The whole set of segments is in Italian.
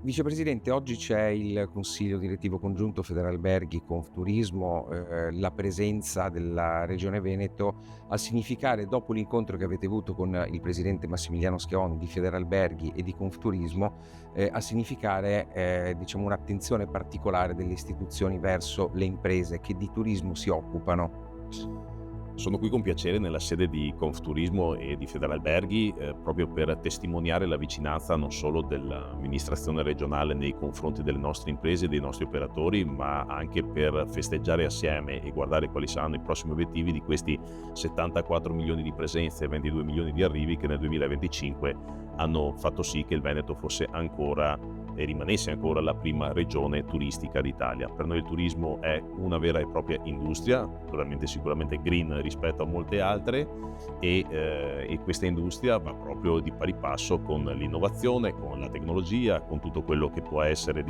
Vicepresidente, oggi c'è il Consiglio direttivo congiunto Federalberghi Confturismo, la presenza della Regione Veneto a significare, dopo l'incontro che avete avuto con il presidente Massimiliano Schiavon di Federalberghi e di Confturismo, a significare, diciamo, un'attenzione particolare delle istituzioni verso le imprese che di turismo si occupano. Sono qui con piacere nella sede di Confturismo e di Federalberghi, proprio per testimoniare la vicinanza non solo dell'amministrazione regionale nei confronti delle nostre imprese e dei nostri operatori, ma anche per festeggiare assieme e guardare quali saranno i prossimi obiettivi di questi 74 milioni di presenze e 22 milioni di arrivi che nel 2025 hanno fatto sì che il Veneto fosse ancora e rimanesse ancora la prima regione turistica d'Italia. Per noi il turismo è una vera e propria industria, sicuramente green rispetto a molte altre, e questa industria va proprio di pari passo con l'innovazione, con la tecnologia, con tutto quello che può essere,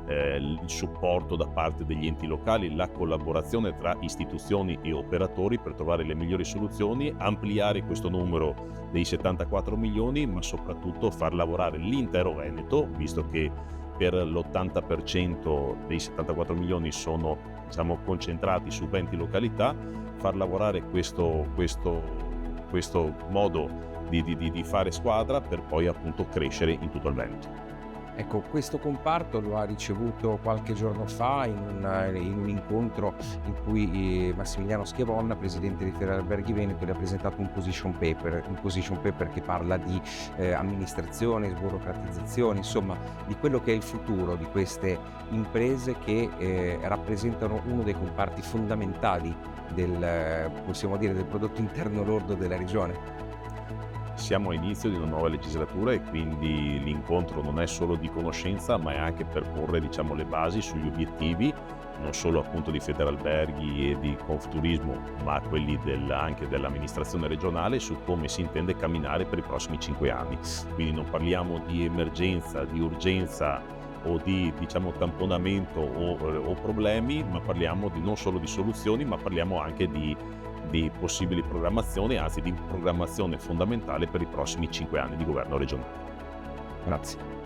il supporto da parte degli enti locali, la collaborazione tra istituzioni e operatori per trovare le migliori soluzioni, ampliare questo numero dei 74 milioni, ma soprattutto far lavorare l'intero Veneto, visto che per l'80% dei 74 milioni sono, concentrati su 20 località, far lavorare questo modo di fare squadra per poi appunto crescere in tutto il Veneto. Ecco, questo comparto lo ha ricevuto qualche giorno fa in un incontro in cui Massimiliano Schiavon, presidente di Federalberghi Veneto, le ha presentato un position paper che parla di amministrazione, sburocratizzazione, insomma di quello che è il futuro di queste imprese che rappresentano uno dei comparti fondamentali possiamo dire, del prodotto interno lordo della regione. Siamo all'inizio di una nuova legislatura e quindi l'incontro non è solo di conoscenza, ma è anche per porre, le basi sugli obiettivi, non solo appunto di Federalberghi e di Confturismo, ma quelli anche dell'amministrazione regionale, su come si intende camminare per i prossimi 5 anni. Quindi non parliamo di emergenza, di urgenza o di tamponamento o problemi, ma parliamo non solo di soluzioni, ma parliamo anche di possibili programmazioni, anzi di programmazione fondamentale per i prossimi 5 anni di governo regionale. Grazie.